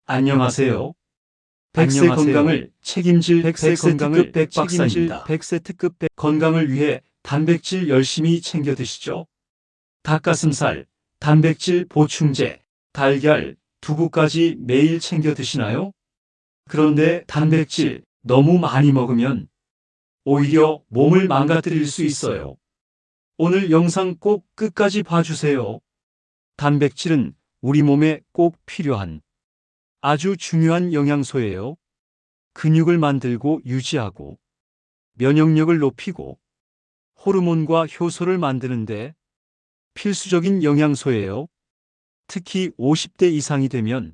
안녕하세요. 100세 건강을 책임질 100세 특급 백박사입니다. 100세 특급 건강을 위해 단백질 열심히 챙겨 드시죠. 닭가슴살, 단백질 보충제, 달걀, 두부까지 매일 챙겨 드시나요? 그런데 단백질 너무 많이 먹으면 오히려 몸을 망가뜨릴 수 있어요. 오늘 영상 꼭 끝까지 봐주세요. 단백질은 우리 몸에 꼭 필요한 아주 중요한 영양소예요. 근육을 만들고 유지하고 면역력을 높이고 호르몬과 효소를 만드는데 필수적인 영양소예요. 특히 50대 이상이 되면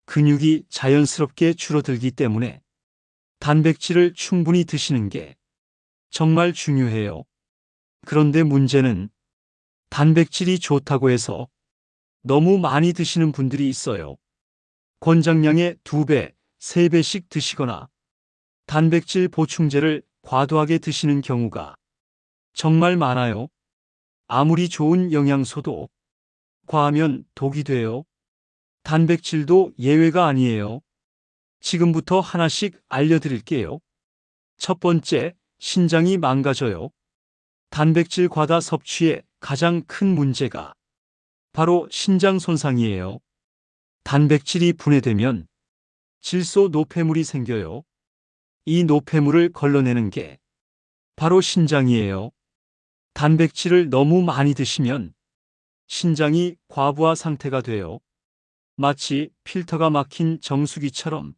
근육이 자연스럽게 줄어들기 때문에 단백질을 충분히 드시는 게 정말 중요해요. 그런데 문제는 단백질이 좋다고 해서 너무 많이 드시는 분들이 있어요. 권장량의 2배, 3배씩 드시거나 단백질 보충제를 과도하게 드시는 경우가 정말 많아요. 아무리 좋은 영양소도 과하면 독이 돼요. 단백질도 예외가 아니에요. 지금부터 하나씩 알려드릴게요. 첫 번째, 신장이 망가져요. 단백질 과다 섭취의 가장 큰 문제가 바로 신장 손상이에요. 단백질이 분해되면 질소 노폐물이 생겨요. 이 노폐물을 걸러내는 게 바로 신장이에요. 단백질을 너무 많이 드시면 신장이 과부하 상태가 돼요. 마치 필터가 막힌 정수기처럼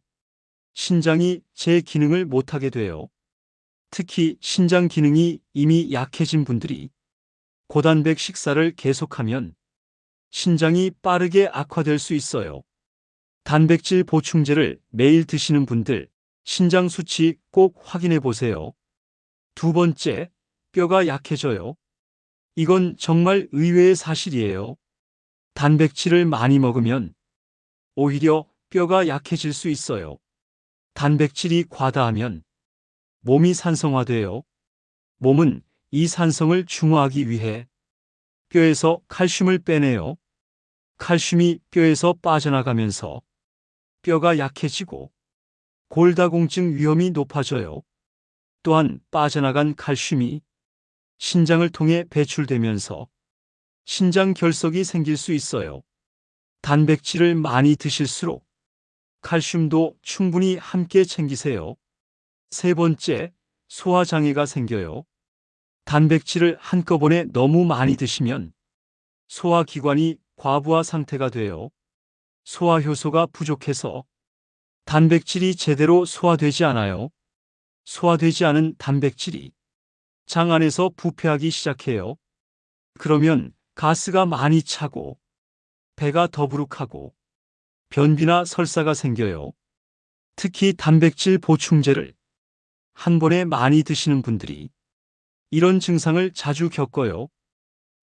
신장이 제 기능을 못하게 돼요. 특히 신장 기능이 이미 약해진 분들이 고단백 식사를 계속하면 신장이 빠르게 악화될 수 있어요. 단백질 보충제를 매일 드시는 분들, 신장 수치 꼭 확인해 보세요. 두 번째, 뼈가 약해져요. 이건 정말 의외의 사실이에요. 단백질을 많이 먹으면 오히려 뼈가 약해질 수 있어요. 단백질이 과다하면 몸이 산성화돼요. 몸은 이 산성을 중화하기 위해 뼈에서 칼슘을 빼내요. 칼슘이 뼈에서 빠져나가면서 뼈가 약해지고 골다공증 위험이 높아져요. 또한 빠져나간 칼슘이 신장을 통해 배출되면서 신장 결석이 생길 수 있어요. 단백질을 많이 드실수록 칼슘도 충분히 함께 챙기세요. 세 번째, 소화장애가 생겨요. 단백질을 한꺼번에 너무 많이 드시면 소화기관이 과부하 상태가 돼요. 소화효소가 부족해서 단백질이 제대로 소화되지 않아요. 소화되지 않은 단백질이 장 안에서 부패하기 시작해요. 그러면 가스가 많이 차고 배가 더부룩하고 변비나 설사가 생겨요. 특히 단백질 보충제를 한 번에 많이 드시는 분들이 이런 증상을 자주 겪어요.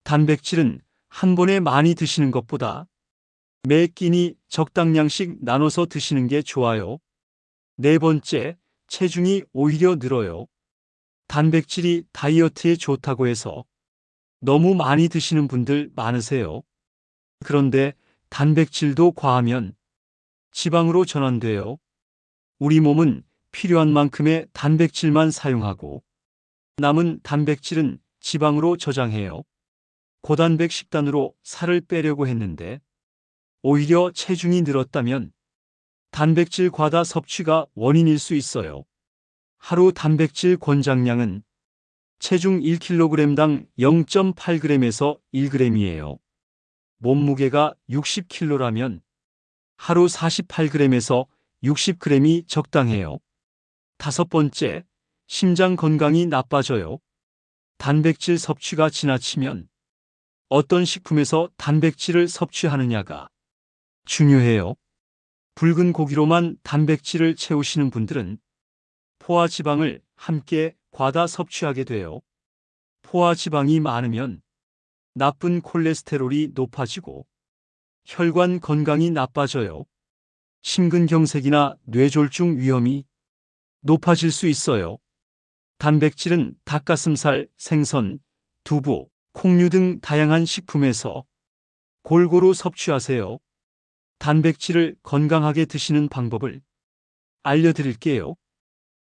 단백질은 한 번에 많이 드시는 것보다 매 끼니 적당량씩 나눠서 드시는 게 좋아요. 네 번째, 체중이 오히려 늘어요. 단백질이 다이어트에 좋다고 해서 너무 많이 드시는 분들 많으세요. 그런데 단백질도 과하면 지방으로 전환돼요. 우리 몸은 필요한 만큼의 단백질만 사용하고 남은 단백질은 지방으로 저장해요. 고단백 식단으로 살을 빼려고 했는데 오히려 체중이 늘었다면 단백질 과다 섭취가 원인일 수 있어요. 하루 단백질 권장량은 체중 1kg당 0.8g에서 1g이에요. 몸무게가 60kg라면 하루 48g에서 60g이 적당해요. 다섯 번째, 심장 건강이 나빠져요. 단백질 섭취가 지나치면 어떤 식품에서 단백질을 섭취하느냐가 중요해요. 붉은 고기로만 단백질을 채우시는 분들은 포화 지방을 함께 과다 섭취하게 돼요. 포화 지방이 많으면 나쁜 콜레스테롤이 높아지고 혈관 건강이 나빠져요. 심근경색이나 뇌졸중 위험이 높아질 수 있어요. 단백질은 닭가슴살, 생선, 두부, 콩류 등 다양한 식품에서 골고루 섭취하세요. 단백질을 건강하게 드시는 방법을 알려드릴게요.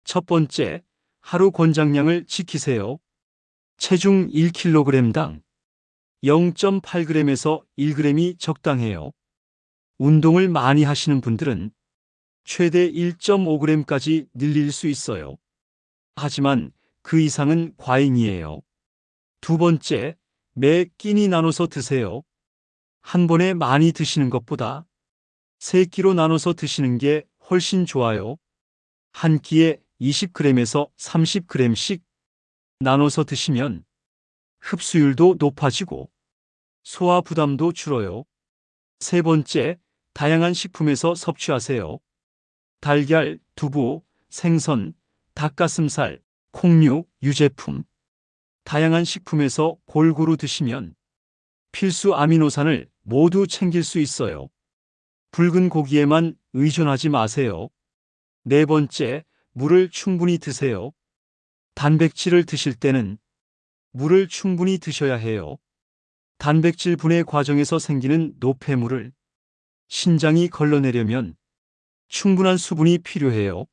첫 번째, 하루 권장량을 지키세요. 체중 1kg당 0.8g에서 1g이 적당해요. 운동을 많이 하시는 분들은 최대 1.5g까지 늘릴 수 있어요. 하지만 그 이상은 과잉이에요. 두 번째, 매 끼니 나눠서 드세요. 한 번에 많이 드시는 것보다 세 끼로 나눠서 드시는 게 훨씬 좋아요. 한 끼에 20g에서 30g씩 나눠서 드시면 흡수율도 높아지고 소화 부담도 줄어요. 세 번째, 다양한 식품에서 섭취하세요. 달걀, 두부, 생선, 닭가슴살, 콩류, 유제품. 다양한 식품에서 골고루 드시면 필수 아미노산을 모두 챙길 수 있어요. 붉은 고기에만 의존하지 마세요. 네 번째, 물을 충분히 드세요. 단백질을 드실 때는 물을 충분히 드셔야 해요. 단백질 분해 과정에서 생기는 노폐물을 신장이 걸러내려면 충분한 수분이 필요해요.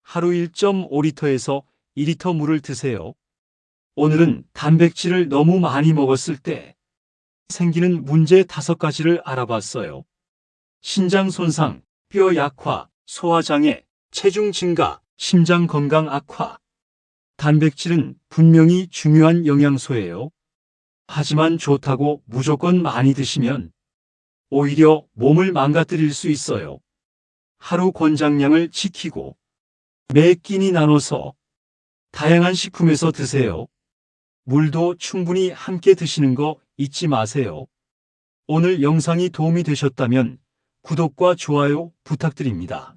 하루 1.5리터에서 2리터 물을 드세요. 오늘은 단백질을 너무 많이 먹었을 때 생기는 문제 5가지를 알아봤어요. 신장 손상, 뼈 약화, 소화장애, 체중 증가, 심장 건강 악화. 단백질은 분명히 중요한 영양소예요. 하지만 좋다고 무조건 많이 드시면 오히려 몸을 망가뜨릴 수 있어요. 하루 권장량을 지키고 매 끼니 나눠서 다양한 식품에서 드세요. 물도 충분히 함께 드시는 거 잊지 마세요. 오늘 영상이 도움이 되셨다면 구독과 좋아요 부탁드립니다.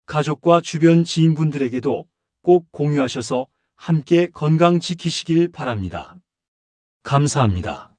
가족과 주변 지인분들에게도 꼭 공유하셔서 함께 건강 지키시길 바랍니다. 감사합니다.